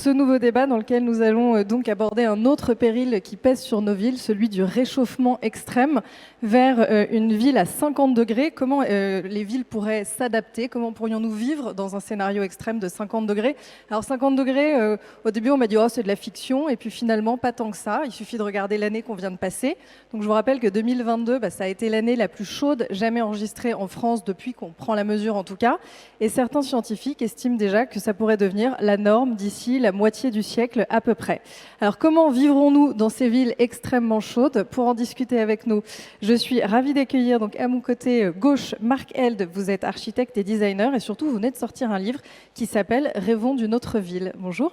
ce nouveau débat dans lequel nous allons donc aborder un autre péril qui pèse sur nos villes, celui du réchauffement extrême vers une ville à 50 degrés. Comment les villes pourraient s'adapter? Comment pourrions-nous vivre dans un scénario extrême de 50 degrés? Alors 50 degrés, au début on m'a dit oh, c'est de la fiction, et puis finalement pas tant que ça. Il suffit de regarder l'année qu'on vient de passer. Donc je vous rappelle que 2022, ça a été l'année la plus chaude jamais enregistrée en France depuis qu'on prend la mesure en tout cas. Et certains scientifiques estiment déjà que ça pourrait devenir la norme d'ici la moitié du siècle à peu près. Alors comment vivrons-nous dans ces villes extrêmement chaudes? Pour en discuter avec nous, je suis ravie d'accueillir donc à mon côté gauche Marc Held. Vous êtes architecte et designer et surtout vous venez de sortir un livre qui s'appelle Rêvons d'une autre ville. Bonjour.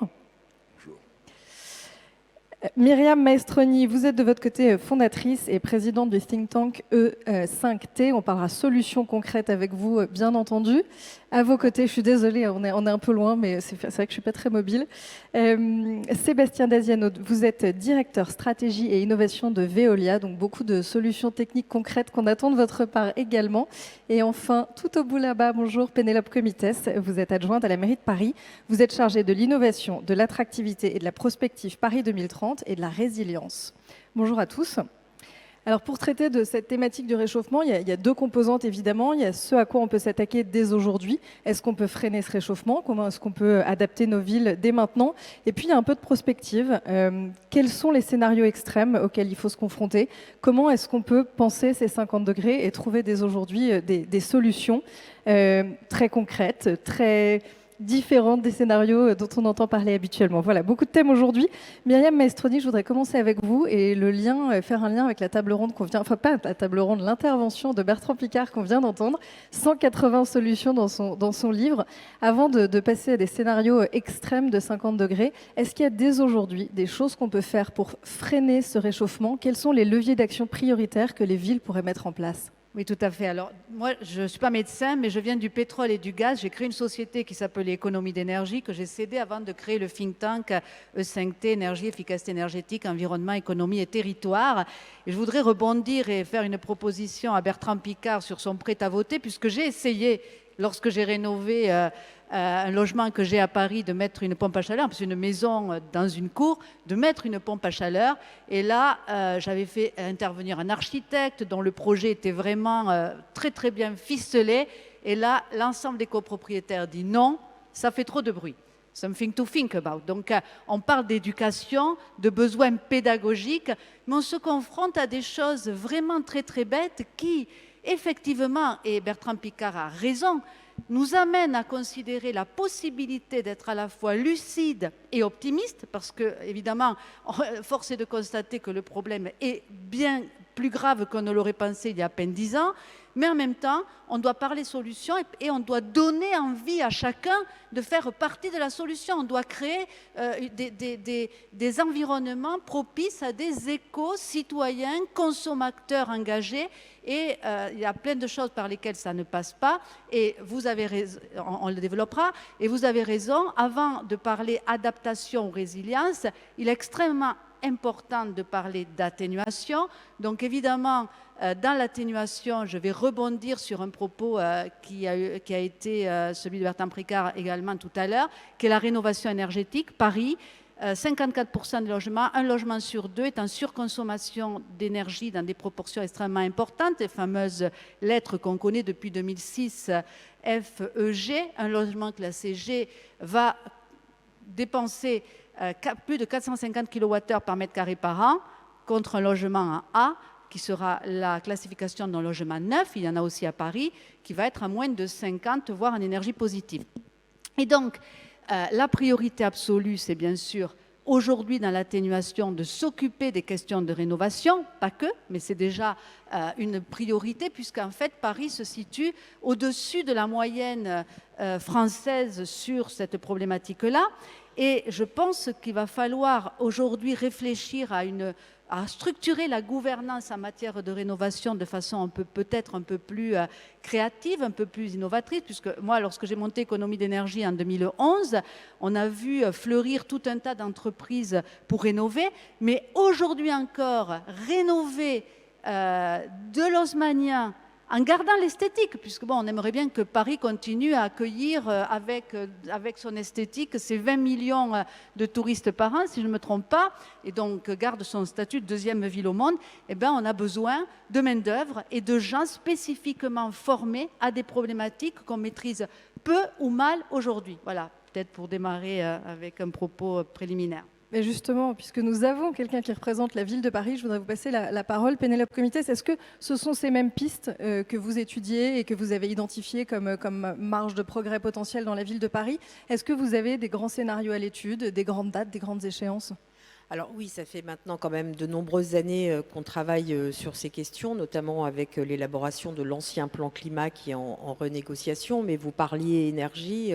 Myriam Maestroni, vous êtes de votre côté fondatrice et présidente du think tank E5T. On parlera solutions concrètes avec vous, bien entendu. À vos côtés, je suis désolée, on est un peu loin, mais c'est vrai que je ne suis pas très mobile. Sébastien Daziano, vous êtes directeur stratégie et innovation de Veolia, donc beaucoup de solutions techniques concrètes qu'on attend de votre part également. Et enfin, tout au bout là-bas, bonjour Pénélope Comites, vous êtes adjointe à la mairie de Paris. Vous êtes chargée de l'innovation, de l'attractivité et de la prospective Paris 2030 et de la résilience. Bonjour à tous. Alors pour traiter de cette thématique du réchauffement, il y a deux composantes évidemment. Il y a ce à quoi on peut s'attaquer dès aujourd'hui. Est-ce qu'on peut freiner ce réchauffement? Comment est-ce qu'on peut adapter nos villes dès maintenant? Et puis il y a un peu de prospective. Quels sont les scénarios extrêmes auxquels il faut se confronter? Comment est-ce qu'on peut penser ces 50 degrés et trouver dès aujourd'hui des solutions très concrètes, très différentes des scénarios dont on entend parler habituellement. Voilà, beaucoup de thèmes aujourd'hui. Myriam Maestroni, je voudrais commencer avec vous et faire un lien avec la table ronde qu'on vient, enfin pas la table ronde, l'intervention de Bertrand Piccard qu'on vient d'entendre, 180 solutions dans son livre. Avant de passer à des scénarios extrêmes de 50 degrés, est-ce qu'il y a dès aujourd'hui des choses qu'on peut faire pour freiner ce réchauffement? Quels sont les leviers d'action prioritaires que les villes pourraient mettre en place? Oui, tout à fait. Alors, moi, je ne suis pas médecin, mais je viens du pétrole et du gaz. J'ai créé une société qui s'appelait Économie d'énergie, que j'ai cédée avant de créer le think tank E5T, énergie, efficacité énergétique, environnement, économie et territoire. Et je voudrais rebondir et faire une proposition à Bertrand Piccard sur son prêt à voter, puisque j'ai essayé, lorsque j'ai rénové un logement que j'ai à Paris, de mettre une pompe à chaleur, parce que c'est une maison dans une cour, de mettre une pompe à chaleur. Et là, j'avais fait intervenir un architecte dont le projet était vraiment très très bien ficelé. Et là, l'ensemble des copropriétaires dit non, ça fait trop de bruit. Something to think about. Donc, on parle d'éducation, de besoins pédagogiques, mais on se confronte à des choses vraiment très très bêtes qui, effectivement, et Bertrand Piccard a raison, nous amène à considérer la possibilité d'être à la fois lucide et optimiste, parce que, évidemment, force est de constater que le problème est bien plus grave qu'on ne l'aurait pensé il y a à peine 10 ans, mais en même temps, on doit parler solution et on doit donner envie à chacun de faire partie de la solution. On doit créer des environnements propices à des éco-citoyens, consommateurs engagés. Et il y a plein de choses par lesquelles ça ne passe pas. Et vous avez raison, on le développera. Et vous avez raison, avant de parler adaptation ou résilience, il est extrêmement important de parler d'atténuation. Donc évidemment, dans l'atténuation, je vais rebondir sur un propos qui a été celui de Bertrand Piccard également tout à l'heure, qui est la rénovation énergétique. Paris, 54% des logements, un logement sur deux est en surconsommation d'énergie dans des proportions extrêmement importantes, les fameuses lettres qu'on connaît depuis 2006, FEG. Un logement classé G va dépenser plus de 450 kWh par mètre carré par an, contre un logement en A, qui sera la classification d'un logement neuf, il y en a aussi à Paris, qui va être à moins de 50, voire en énergie positive. Et donc, la priorité absolue, c'est bien sûr, aujourd'hui dans l'atténuation, de s'occuper des questions de rénovation, pas que, mais c'est déjà une priorité, puisqu'en fait, Paris se situe au-dessus de la moyenne française sur cette problématique-là. Et je pense qu'il va falloir aujourd'hui réfléchir à structurer la gouvernance en matière de rénovation de façon peut-être un peu plus créative, un peu plus innovatrice, puisque moi, lorsque j'ai monté Économie d'énergie en 2011, on a vu fleurir tout un tas d'entreprises pour rénover, mais aujourd'hui encore, rénover de l'haussmannien en gardant l'esthétique, puisque bon, on aimerait bien que Paris continue à accueillir avec son esthétique ces 20 millions de touristes par an, si je ne me trompe pas, et donc garde son statut de deuxième ville au monde. Eh bien, on a besoin de main-d'œuvre et de gens spécifiquement formés à des problématiques qu'on maîtrise peu ou mal aujourd'hui. Voilà, peut-être pour démarrer avec un propos préliminaire. Mais justement, puisque nous avons quelqu'un qui représente la ville de Paris, je voudrais vous passer la parole. Pénélope Comites, est-ce que ce sont ces mêmes pistes que vous étudiez et que vous avez identifiées comme marge de progrès potentielle dans la ville de Paris? Est-ce que vous avez des grands scénarios à l'étude, des grandes dates, des grandes échéances? Alors oui, ça fait maintenant quand même de nombreuses années qu'on travaille sur ces questions, notamment avec l'élaboration de l'ancien plan climat qui est en renégociation. Mais vous parliez énergie,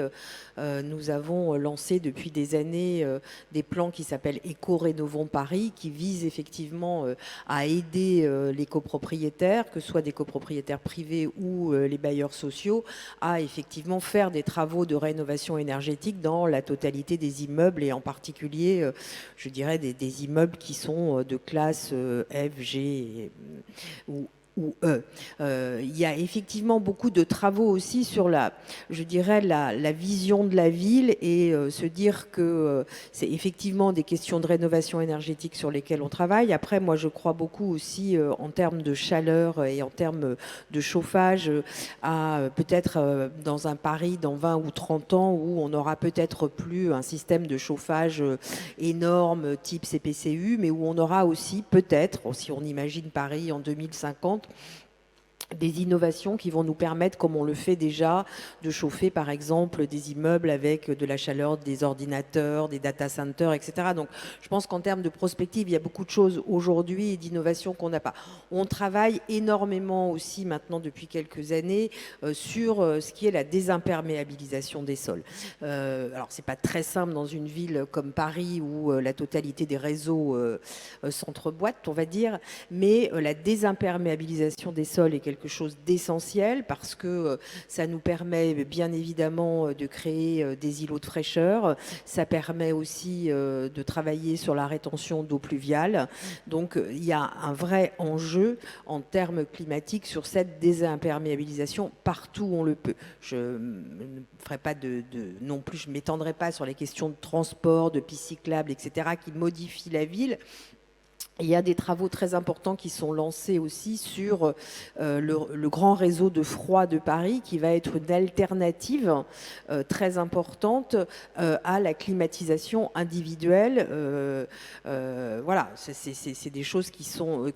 nous avons lancé depuis des années des plans qui s'appellent Éco-Rénovons Paris, qui visent effectivement à aider les copropriétaires, que ce soit des copropriétaires privés ou les bailleurs sociaux, à effectivement faire des travaux de rénovation énergétique dans la totalité des immeubles et en particulier, je dirais, des immeubles qui sont de classe F, G ou E. Il y a effectivement beaucoup de travaux aussi sur je dirais, la vision de la ville et se dire que c'est effectivement des questions de rénovation énergétique sur lesquelles on travaille. Après, moi, je crois beaucoup aussi en termes de chaleur et en termes de chauffage à peut-être dans un Paris dans 20 ou 30 ans où on n'aura peut-être plus un système de chauffage énorme type CPCU, mais où on aura aussi peut-être, si on imagine Paris en 2050, des innovations qui vont nous permettre, comme on le fait déjà, de chauffer par exemple des immeubles avec de la chaleur des ordinateurs, des data centers, etc. Donc je pense qu'en termes de prospective, il y a beaucoup de choses aujourd'hui et d'innovations qu'on n'a pas. On travaille énormément aussi maintenant depuis quelques années sur ce qui est la désimperméabilisation des sols. Alors c'est pas très simple dans une ville comme Paris où la totalité des réseaux s'entreboîtent, on va dire, mais la désimperméabilisation des sols est quelque chose d'essentiel parce que ça nous permet bien évidemment de créer des îlots de fraîcheur. Ça permet aussi de travailler sur la rétention d'eau pluviale. Donc il y a un vrai enjeu en termes climatiques sur cette désimperméabilisation partout où on le peut. Je ne ferai pas non plus, je ne m'étendrai pas sur les questions de transport, de pistes cyclables, etc., qui modifient la ville. Il y a des travaux très importants qui sont lancés aussi sur le grand réseau de froid de Paris qui va être une alternative très importante à la climatisation individuelle. Voilà, c'est des choses qui sont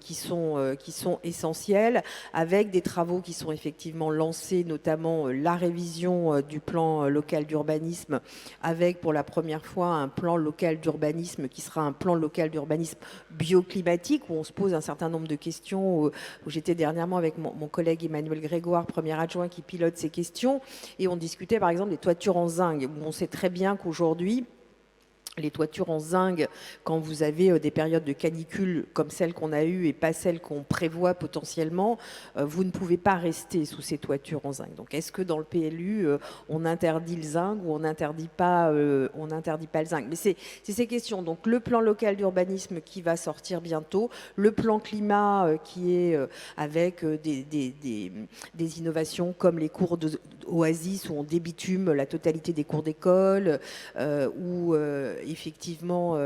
essentielles avec des travaux qui sont effectivement lancés, notamment la révision du plan local d'urbanisme avec pour la première fois un plan local d'urbanisme qui sera un plan local d'urbanisme bioclimatique où on se pose un certain nombre de questions, où j'étais dernièrement avec mon collègue Emmanuel Grégoire, premier adjoint qui pilote ces questions, et on discutait par exemple des toitures en zinc, où on sait très bien qu'aujourd'hui, les toitures en zinc, quand vous avez des périodes de canicule comme celles qu'on a eues et pas celles qu'on prévoit potentiellement, vous ne pouvez pas rester sous ces toitures en zinc. Donc est-ce que dans le PLU, on interdit le zinc ou on n'interdit pas le zinc? Mais c'est ces questions. Donc le plan local d'urbanisme qui va sortir bientôt, le plan climat qui est avec des innovations comme les cours d'Oasis où on débitume la totalité des cours d'école, où effectivement,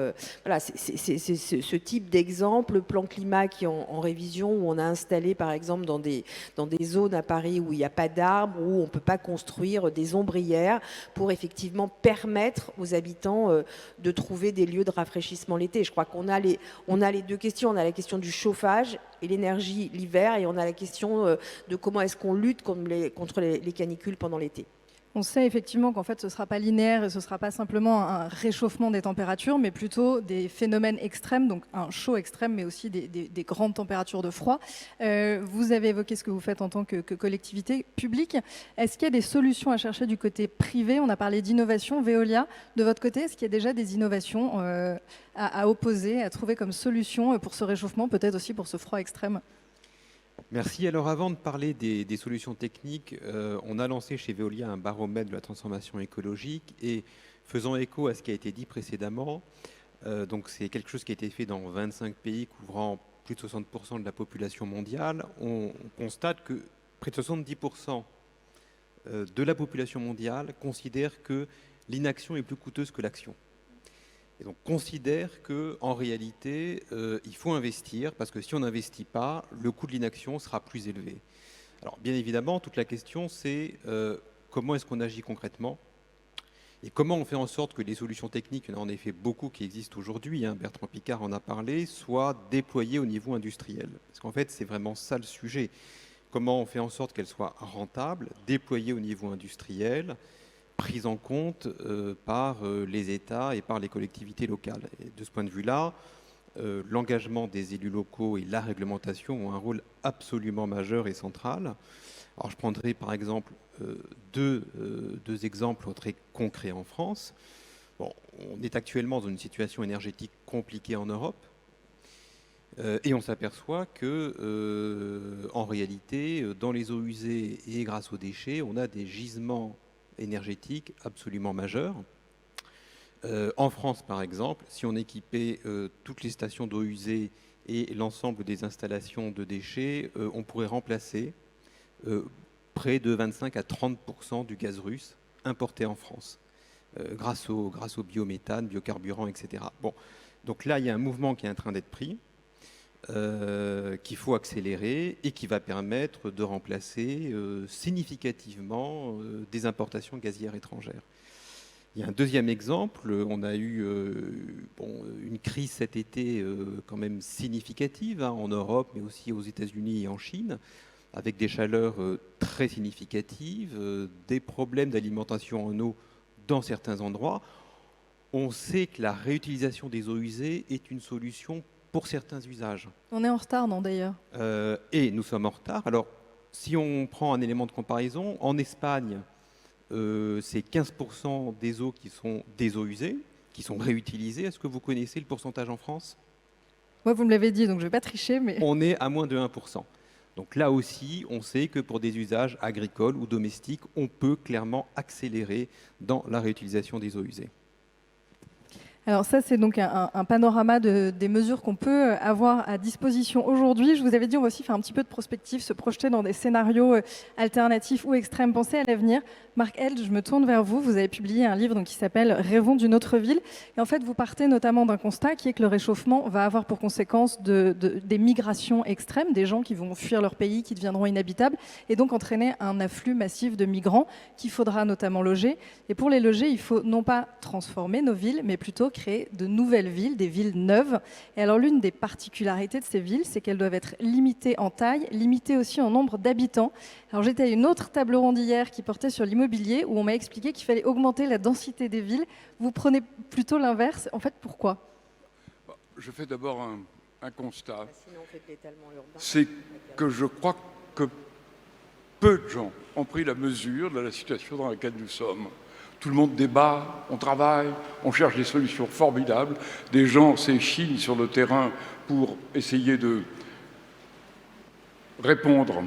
voilà, c'est ce type d'exemple, le plan climat qui est en révision, où on a installé par exemple dans des zones à Paris où il n'y a pas d'arbres, où on ne peut pas construire des ombrières pour effectivement permettre aux habitants de trouver des lieux de rafraîchissement l'été. Je crois qu'on a les deux questions. On a la question du chauffage et l'énergie l'hiver, et on a la question de comment est-ce qu'on lutte contre les canicules pendant l'été. On sait effectivement qu'en fait, ce ne sera pas linéaire et ce ne sera pas simplement un réchauffement des températures, mais plutôt des phénomènes extrêmes, donc un chaud extrême, mais aussi des grandes températures de froid. Vous avez évoqué ce que vous faites en tant que collectivité publique. Est-ce qu'il y a des solutions à chercher du côté privé? On a parlé d'innovation. Veolia, de votre côté, est-ce qu'il y a déjà des innovations à opposer, à trouver comme solution pour ce réchauffement, peut-être aussi pour ce froid extrême? Merci. Alors avant de parler des solutions techniques, on a lancé chez Veolia un baromètre de la transformation écologique et faisant écho à ce qui a été dit précédemment, donc c'est quelque chose qui a été fait dans 25 pays couvrant plus de 60% de la population mondiale, on constate que près de 70% de la population mondiale considère que l'inaction est plus coûteuse que l'action. Et donc considère qu'en réalité, il faut investir, parce que si on n'investit pas, le coût de l'inaction sera plus élevé. Alors bien évidemment, toute la question c'est comment est-ce qu'on agit concrètement et comment on fait en sorte que les solutions techniques, il y en a en effet beaucoup qui existent aujourd'hui, hein, Bertrand Piccard en a parlé, soient déployées au niveau industriel. Parce qu'en fait, c'est vraiment ça le sujet. Comment on fait en sorte qu'elles soient rentables, déployées au niveau industriel, prises en compte par les États et par les collectivités locales. Et de ce point de vue-là, l'engagement des élus locaux et la réglementation ont un rôle absolument majeur et central. Alors je prendrai par exemple deux exemples très concrets en France. Bon, on est actuellement dans une situation énergétique compliquée en Europe et on s'aperçoit que en réalité, dans les eaux usées et grâce aux déchets, on a des gisements énergétiques absolument majeurs. En France, par exemple, si on équipait toutes les stations d'eau usée et l'ensemble des installations de déchets, on pourrait remplacer près de 25 à 30% du gaz russe importé en France, grâce au biométhane, biocarburant, etc. Bon, donc là, il y a un mouvement qui est en train d'être pris, qu'il faut accélérer et qui va permettre de remplacer significativement des importations gazières étrangères. Il y a un deuxième exemple, on a eu une crise cet été quand même significative hein, en Europe, mais aussi aux États-Unis et en Chine, avec des chaleurs très significatives, des problèmes d'alimentation en eau dans certains endroits. On sait que la réutilisation des eaux usées est une solution pour certains usages. On est en retard, non, d'ailleurs? Et nous sommes en retard. Alors, si on prend un élément de comparaison, en Espagne, c'est 15% des eaux qui sont des eaux usées, qui sont réutilisées. Est-ce que vous connaissez le pourcentage en France? Moi, vous me l'avez dit, donc je ne vais pas tricher, mais... On est à moins de 1%. Donc là aussi, on sait que pour des usages agricoles ou domestiques, on peut clairement accélérer dans la réutilisation des eaux usées. Alors ça, c'est donc un panorama des mesures qu'on peut avoir à disposition aujourd'hui. Je vous avais dit, on va aussi faire un petit peu de prospective, se projeter dans des scénarios alternatifs ou extrêmes, penser à l'avenir. Marc Held, je me tourne vers vous. Vous avez publié un livre donc, qui s'appelle « Rêvons d'une autre ville ». Et en fait, vous partez notamment d'un constat qui est que le réchauffement va avoir pour conséquence des migrations extrêmes, des gens qui vont fuir leur pays, qui deviendront inhabitables, et donc entraîner un afflux massif de migrants qu'il faudra notamment loger. Et pour les loger, il faut non pas transformer nos villes, mais plutôt créer de nouvelles villes, des villes neuves. Et alors l'une des particularités de ces villes, c'est qu'elles doivent être limitées en taille, limitées aussi en nombre d'habitants. Alors j'étais à une autre table ronde hier qui portait sur l'immobilier où on m'a expliqué qu'il fallait augmenter la densité des villes. Vous prenez plutôt l'inverse. En fait, pourquoi? Je fais d'abord un constat. C'est que je crois que peu de gens ont pris la mesure de la situation dans laquelle nous sommes. Tout le monde débat, on travaille, on cherche des solutions formidables. Des gens s'échinent sur le terrain pour essayer de répondre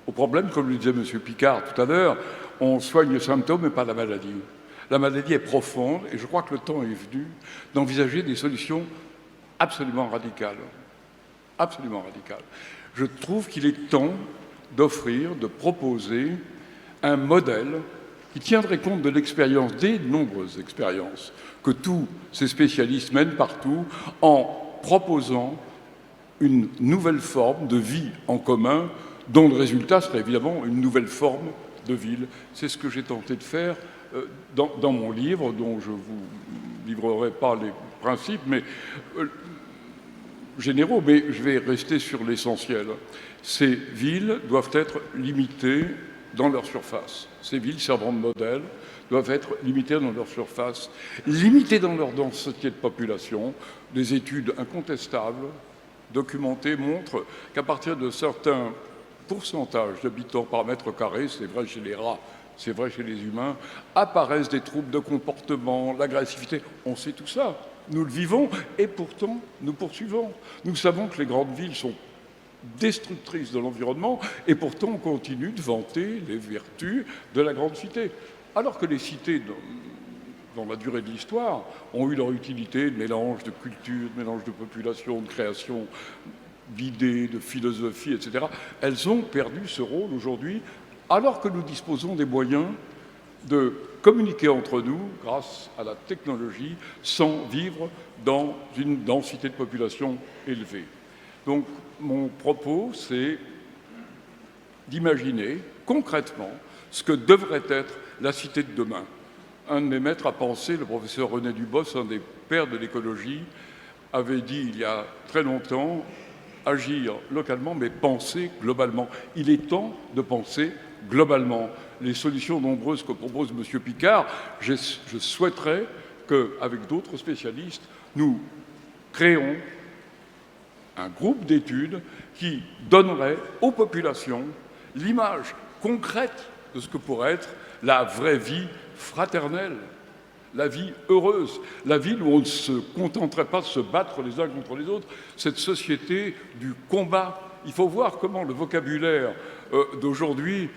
aux problèmes. Comme le disait M. Piccard tout à l'heure, on soigne le symptôme mais pas la maladie. La maladie est profonde et je crois que le temps est venu d'envisager des solutions absolument radicales. Absolument radicales. Je trouve qu'il est temps d'offrir, de proposer un modèle qui tiendrait compte de l'expérience, des nombreuses expériences que tous ces spécialistes mènent partout, en proposant une nouvelle forme de vie en commun, dont le résultat serait évidemment une nouvelle forme de ville. C'est ce que j'ai tenté de faire dans mon livre, dont je ne vous livrerai pas les principes généraux, mais je vais rester sur l'essentiel. Ces villes doivent être limitées dans leur surface. Ces villes servant de modèle doivent être limitées dans leur surface, limitées dans leur densité de population. Des études incontestables, documentées, montrent qu'à partir de certains pourcentages d'habitants par mètre carré, c'est vrai chez les rats, c'est vrai chez les humains, apparaissent des troubles de comportement, l'agressivité. On sait tout ça, nous le vivons et pourtant nous poursuivons. Nous savons que les grandes villes sont destructrice de l'environnement, et pourtant on continue de vanter les vertus de la grande cité. Alors que les cités, dans la durée de l'histoire, ont eu leur utilité de mélange de culture, de mélange de population, de création d'idées, de philosophie, etc., elles ont perdu ce rôle aujourd'hui, alors que nous disposons des moyens de communiquer entre nous grâce à la technologie sans vivre dans une densité de population élevée. Donc mon propos, c'est d'imaginer concrètement ce que devrait être la cité de demain. Un de mes maîtres à penser, le professeur René Dubos, un des pères de l'écologie, avait dit il y a très longtemps, agir localement mais penser globalement. Il est temps de penser globalement. Les solutions nombreuses que propose M. Picard, je souhaiterais qu'avec d'autres spécialistes, nous créons un groupe d'études qui donnerait aux populations l'image concrète de ce que pourrait être la vraie vie fraternelle, la vie heureuse, la vie où on ne se contenterait pas de se battre les uns contre les autres, cette société du combat. Il faut voir comment le vocabulaire d'aujourd'hui,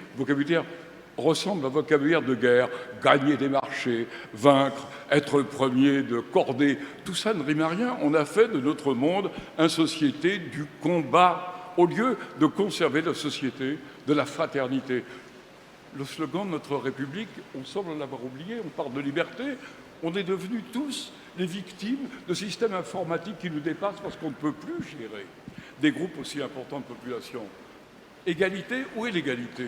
ressemble à un vocabulaire de guerre, gagner des marchés, vaincre, être le premier de cordée. Tout ça ne rime à rien. On a fait de notre monde une société du combat, au lieu de conserver la société de la fraternité. Le slogan de notre République, on semble l'avoir oublié, on parle de liberté. On est devenus tous les victimes de systèmes informatiques qui nous dépassent parce qu'on ne peut plus gérer des groupes aussi importants de population. Égalité, où est l'égalité ?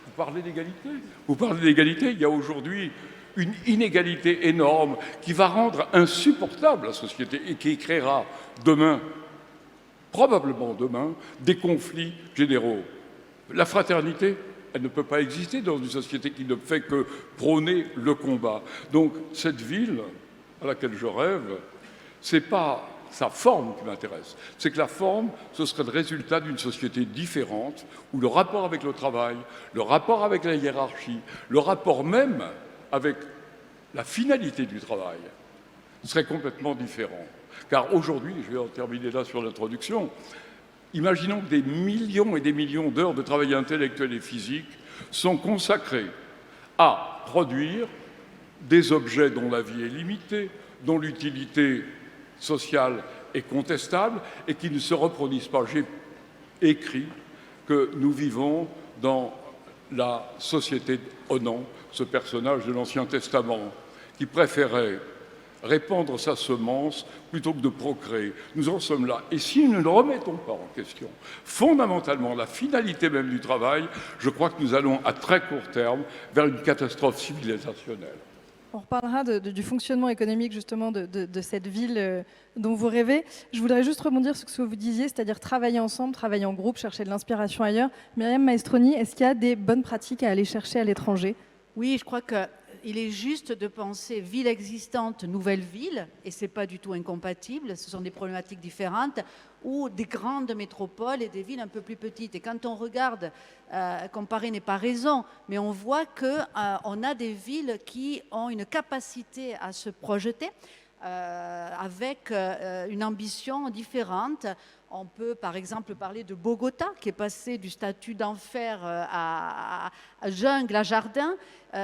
Vous parlez d'égalité ? Vous parlez d'égalité, il y a aujourd'hui une inégalité énorme qui va rendre insupportable la société et qui créera demain, probablement demain, des conflits généraux. La fraternité, elle ne peut pas exister dans une société qui ne fait que prôner le combat. Donc cette ville à laquelle je rêve, c'est pas sa forme qui m'intéresse. C'est que la forme, ce serait le résultat d'une société différente, où le rapport avec le travail, le rapport avec la hiérarchie, le rapport même avec la finalité du travail serait complètement différent. Car aujourd'hui, je vais en terminer là sur l'introduction, imaginons que des millions et des millions d'heures de travail intellectuel et physique sont consacrées à produire des objets dont la vie est limitée, dont l'utilité sociale est contestable et qui ne se reproduisent pas. J'ai écrit que nous vivons dans la société d'Onan, ce personnage de l'Ancien Testament, qui préférait répandre sa semence plutôt que de procréer. Nous en sommes là. Et si nous ne remettons pas en question fondamentalement la finalité même du travail, je crois que nous allons à très court terme vers une catastrophe civilisationnelle. On reparlera du fonctionnement économique justement de cette ville dont vous rêvez. Je voudrais juste rebondir sur ce que vous disiez, c'est-à-dire travailler ensemble, travailler en groupe, chercher de l'inspiration ailleurs. Myriam Maestroni, est-ce qu'il y a des bonnes pratiques à aller chercher à l'étranger ? Oui, je crois qu'il est juste de penser ville existante, nouvelle ville, et ce n'est pas du tout incompatible, ce sont des problématiques différentes, ou des grandes métropoles et des villes un peu plus petites. Et quand on regarde, comparer n'est pas raison, mais on voit qu'on a des villes qui ont une capacité à se projeter avec une ambition différente. On peut par exemple parler de Bogota, qui est passé du statut d'enfer à jungle, à jardin.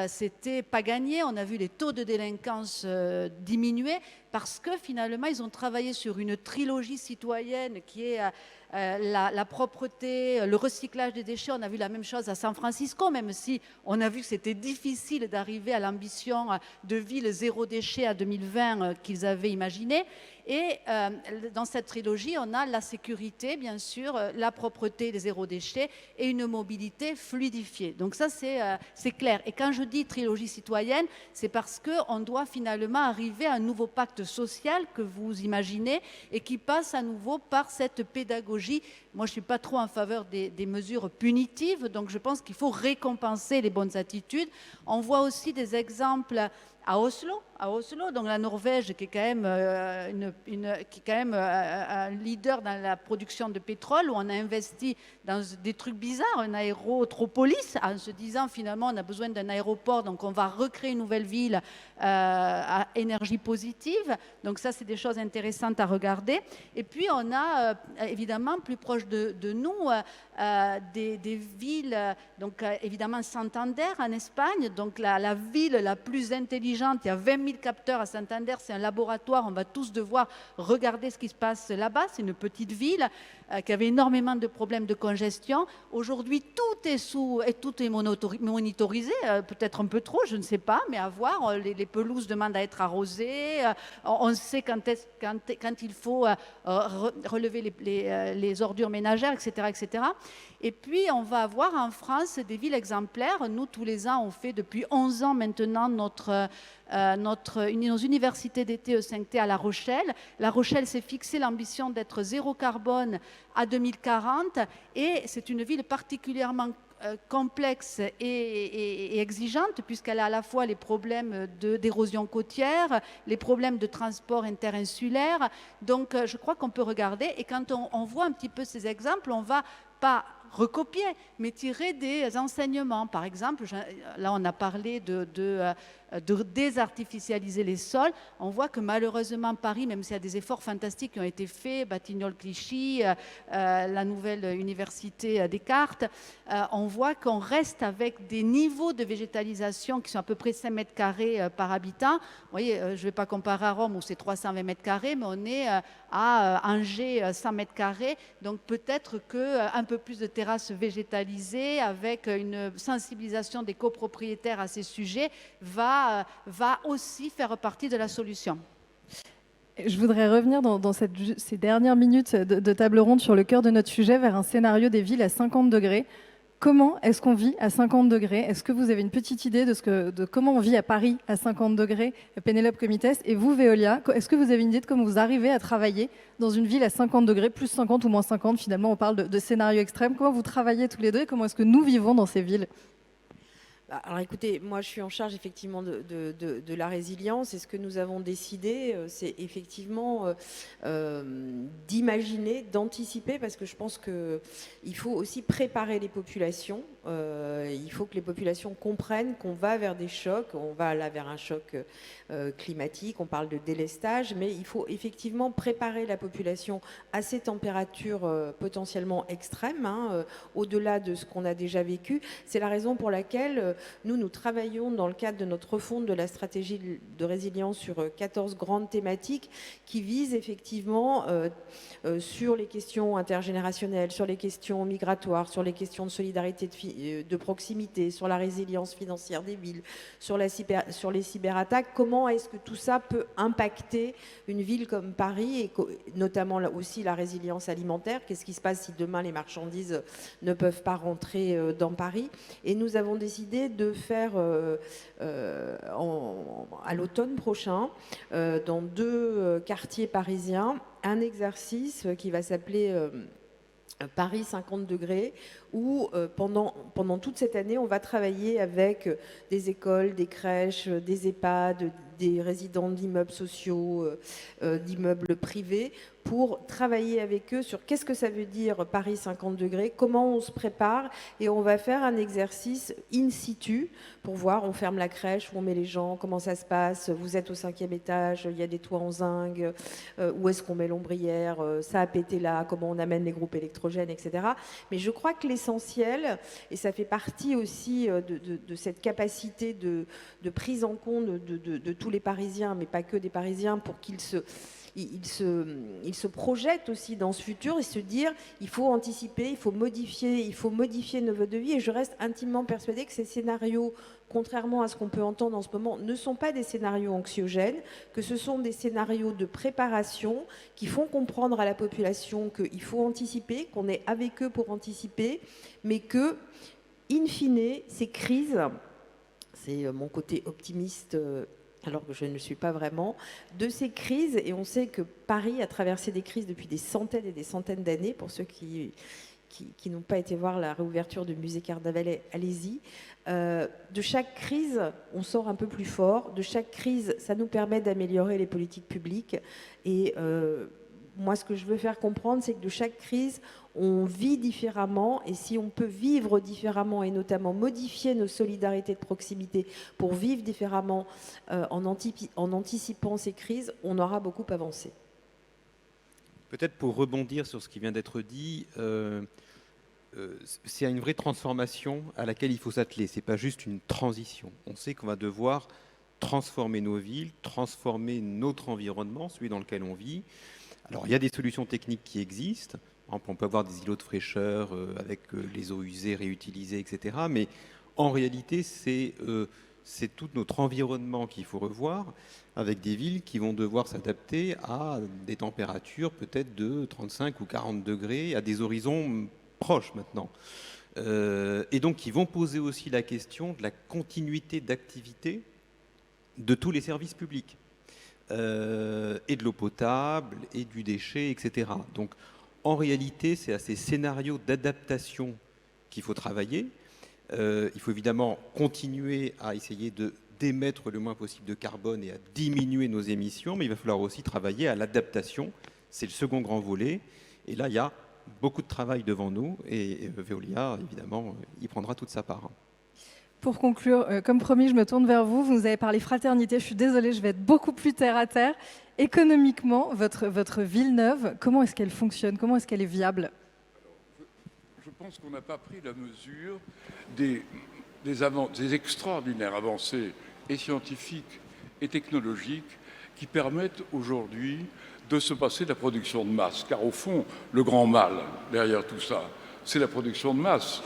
C'était pas gagné. On a vu les taux de délinquance diminuer parce que finalement, ils ont travaillé sur une trilogie citoyenne qui est la propreté, le recyclage des déchets. On a vu la même chose à San Francisco, même si on a vu que c'était difficile d'arriver à l'ambition de ville zéro déchet à 2020 qu'ils avaient imaginée. Et dans cette trilogie, on a la sécurité, bien sûr, la propreté, les zéro déchets et une mobilité fluidifiée. Donc ça, c'est clair. Et quand je dis trilogie citoyenne, c'est parce qu'on doit finalement arriver à un nouveau pacte social que vous imaginez et qui passe à nouveau par cette pédagogie. Moi, je ne suis pas trop en faveur des mesures punitives, donc je pense qu'il faut récompenser les bonnes attitudes. On voit aussi des exemples à Oslo, donc la Norvège qui est quand même, un leader dans la production de pétrole, où on a investi dans des trucs bizarres, un aérotropolis, en se disant finalement on a besoin d'un aéroport, donc on va recréer une nouvelle ville à énergie positive. Donc ça, c'est des choses intéressantes à regarder. Et puis on a évidemment plus proche proche de nous, des villes, donc évidemment Santander en Espagne, donc la ville la plus intelligente, il y a 20 000 capteurs à Santander, c'est un laboratoire, on va tous devoir regarder ce qui se passe là-bas, c'est une petite ville qui avait énormément de problèmes de congestion. Aujourd'hui, tout est monitorisé, peut-être un peu trop, je ne sais pas, mais à voir, les pelouses demandent à être arrosées, on sait quand il faut relever les ordures ménagères, etc., etc. Et puis, on va avoir en France des villes exemplaires. Nous, tous les ans, on fait depuis 11 ans maintenant nos universités d'été E5T à La Rochelle. La Rochelle s'est fixé l'ambition d'être zéro carbone à 2040 et c'est une ville particulièrement complexe et exigeante puisqu'elle a à la fois les problèmes d'érosion côtière, les problèmes de transport interinsulaire. Donc, je crois qu'on peut regarder et quand on voit un petit peu ces exemples, on va pas recopier, mais tirer des enseignements. Par exemple, là on a parlé de désartificialiser les sols. On voit que malheureusement Paris, même s'il y a des efforts fantastiques qui ont été faits, Batignolles-Clichy, la nouvelle université Descartes, on voit qu'on reste avec des niveaux de végétalisation qui sont à peu près 5 mètres carrés par habitant. Vous voyez, je ne vais pas comparer à Rome où c'est 320 mètres carrés, mais on est à Angers 100 mètres carrés. Donc peut-être qu'un peu plus de terrasses végétalisées avec une sensibilisation des copropriétaires à ces sujets va aussi faire partie de la solution. Je voudrais revenir dans ces dernières minutes de table ronde sur le cœur de notre sujet vers un scénario des villes à 50 degrés. Comment est-ce qu'on vit à 50 degrés? Est-ce que vous avez une petite idée de comment on vit à Paris à 50 degrés, Pénélope Comitès? Et vous, Veolia, est-ce que vous avez une idée de comment vous arrivez à travailler dans une ville à 50 degrés, plus 50 ou moins 50? Finalement, on parle de scénarios extrêmes. Comment vous travaillez tous les deux et comment est-ce que nous vivons dans ces villes? Alors écoutez, moi je suis en charge effectivement de la résilience et ce que nous avons décidé, c'est effectivement d'imaginer, d'anticiper, parce que je pense qu'il faut aussi préparer les populations. Il faut que les populations comprennent qu'on va vers des chocs, on va là vers un choc climatique, on parle de délestage, mais il faut effectivement préparer la population à ces températures potentiellement extrêmes, au-delà de ce qu'on a déjà vécu. C'est la raison pour laquelle nous travaillons dans le cadre de notre refonte de la stratégie de résilience sur 14 grandes thématiques qui visent effectivement sur les questions intergénérationnelles, sur les questions migratoires, sur les questions de solidarité de proximité, sur la résilience financière des villes, sur les cyberattaques. Comment est-ce que tout ça peut impacter une ville comme Paris et notamment aussi la résilience alimentaire? Qu'est-ce qui se passe si demain les marchandises ne peuvent pas rentrer dans Paris? Et nous avons décidé de faire à l'automne prochain, dans 2 quartiers parisiens, un exercice qui va s'appeler Paris 50 degrés, où pendant toute cette année, on va travailler avec des écoles, des crèches, des EHPAD, des résidents d'immeubles sociaux, d'immeubles privés, pour travailler avec eux sur qu'est-ce que ça veut dire Paris 50 degrés, comment on se prépare, et on va faire un exercice in situ pour voir, on ferme la crèche, où on met les gens, comment ça se passe, vous êtes au 5e étage, il y a des toits en zinc, où est-ce qu'on met l'ombrière, ça a pété là, comment on amène les groupes électrogènes, etc. Mais je crois que l'essentiel, et ça fait partie aussi de cette capacité de prise en compte de tous les Parisiens, mais pas que des Parisiens, pour qu'ils se projettent aussi dans ce futur et se dire il faut anticiper, il faut modifier nos modes de vie. Et je reste intimement persuadée que ces scénarios, contrairement à ce qu'on peut entendre en ce moment, ne sont pas des scénarios anxiogènes, que ce sont des scénarios de préparation qui font comprendre à la population qu'il faut anticiper, qu'on est avec eux pour anticiper, mais que, in fine, ces crises, c'est mon côté optimiste, alors que je ne le suis pas vraiment, de ces crises, et on sait que Paris a traversé des crises depuis des centaines et des centaines d'années, pour ceux qui n'ont pas été voir la réouverture du musée Carnavalet, allez-y. De chaque crise, on sort un peu plus fort. De chaque crise, ça nous permet d'améliorer les politiques publiques. Et moi, ce que je veux faire comprendre, c'est que de chaque crise, on vit différemment. Et si on peut vivre différemment et notamment modifier nos solidarités de proximité pour vivre différemment en anticipant ces crises, on aura beaucoup avancé. Peut-être pour rebondir sur ce qui vient d'être dit, c'est une vraie transformation à laquelle il faut s'atteler. Ce n'est pas juste une transition. On sait qu'on va devoir transformer nos villes, transformer notre environnement, celui dans lequel on vit. Alors, il y a des solutions techniques qui existent. Par exemple, on peut avoir des îlots de fraîcheur avec les eaux usées, réutilisées, etc. Mais en réalité, c'est tout notre environnement qu'il faut revoir, avec des villes qui vont devoir s'adapter à des températures peut-être de 35 ou 40 degrés, à des horizons proches maintenant. Et donc, qui vont poser aussi la question de la continuité d'activité de tous les services publics, et de l'eau potable, et du déchet, etc. Donc, en réalité, c'est à ces scénarios d'adaptation qu'il faut travailler. Il faut évidemment continuer à essayer d'émettre le moins possible de carbone et à diminuer nos émissions, mais il va falloir aussi travailler à l'adaptation. C'est le second grand volet. Et là, il y a beaucoup de travail devant nous, et Veolia, évidemment, y prendra toute sa part. Pour conclure, comme promis, je me tourne vers vous. Vous nous avez parlé fraternité. Je suis désolée, je vais être beaucoup plus terre à terre. Économiquement, votre ville neuve, comment est-ce qu'elle fonctionne? Comment est-ce qu'elle est viable? Je pense qu'on n'a pas pris la mesure des extraordinaires avancées et scientifiques et technologiques qui permettent aujourd'hui de se passer de la production de masse. Car au fond, le grand mal derrière tout ça, c'est la production de masse.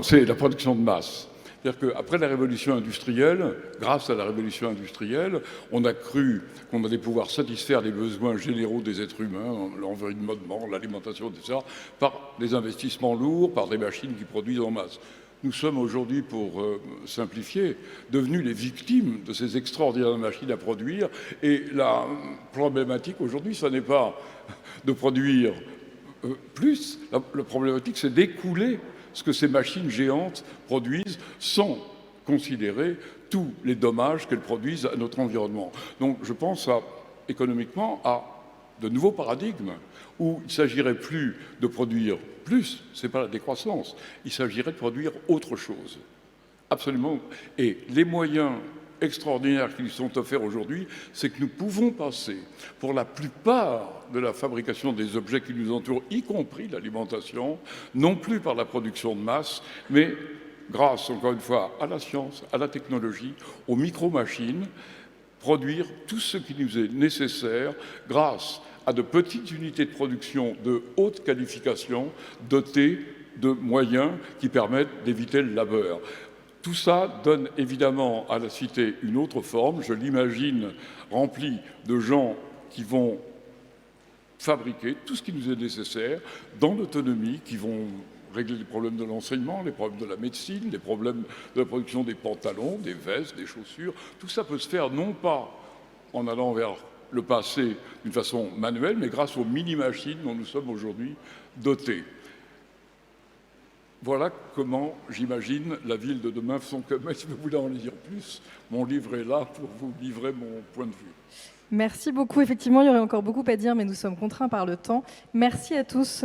C'est la production de masse. C'est-à-dire qu'après la révolution industrielle, grâce à la révolution industrielle, on a cru qu'on allait pouvoir satisfaire les besoins généraux des êtres humains, l'environnement, l'alimentation, etc., par des investissements lourds, par des machines qui produisent en masse. Nous sommes aujourd'hui, pour simplifier, devenus les victimes de ces extraordinaires machines à produire. Et la problématique aujourd'hui, ce n'est pas de produire plus, la problématique, c'est d'écouler ce que ces machines géantes produisent sans considérer tous les dommages qu'elles produisent à notre environnement. Donc je pense économiquement à de nouveaux paradigmes où il ne s'agirait plus de produire plus, ce n'est pas la décroissance, il s'agirait de produire autre chose. Absolument. Et les moyens extraordinaires qui nous sont offerts aujourd'hui, c'est que nous pouvons passer, pour la plupart de la fabrication des objets qui nous entourent, y compris l'alimentation, non plus par la production de masse, mais grâce, encore une fois, à la science, à la technologie, aux micro-machines, produire tout ce qui nous est nécessaire grâce à de petites unités de production de haute qualification dotées de moyens qui permettent d'éviter le labeur. Tout ça donne évidemment à la cité une autre forme, je l'imagine remplie de gens qui vont fabriquer tout ce qui nous est nécessaire dans l'autonomie, qui vont régler les problèmes de l'enseignement, les problèmes de la médecine, les problèmes de la production des pantalons, des vestes, des chaussures. Tout ça peut se faire non pas en allant vers le passé d'une façon manuelle, mais grâce aux mini-machines dont nous sommes aujourd'hui dotés. Voilà comment j'imagine la ville de demain. Si vous voulez en lire plus, mon livre est là pour vous livrer mon point de vue. Merci beaucoup. Effectivement, il y aurait encore beaucoup à dire, mais nous sommes contraints par le temps. Merci à tous.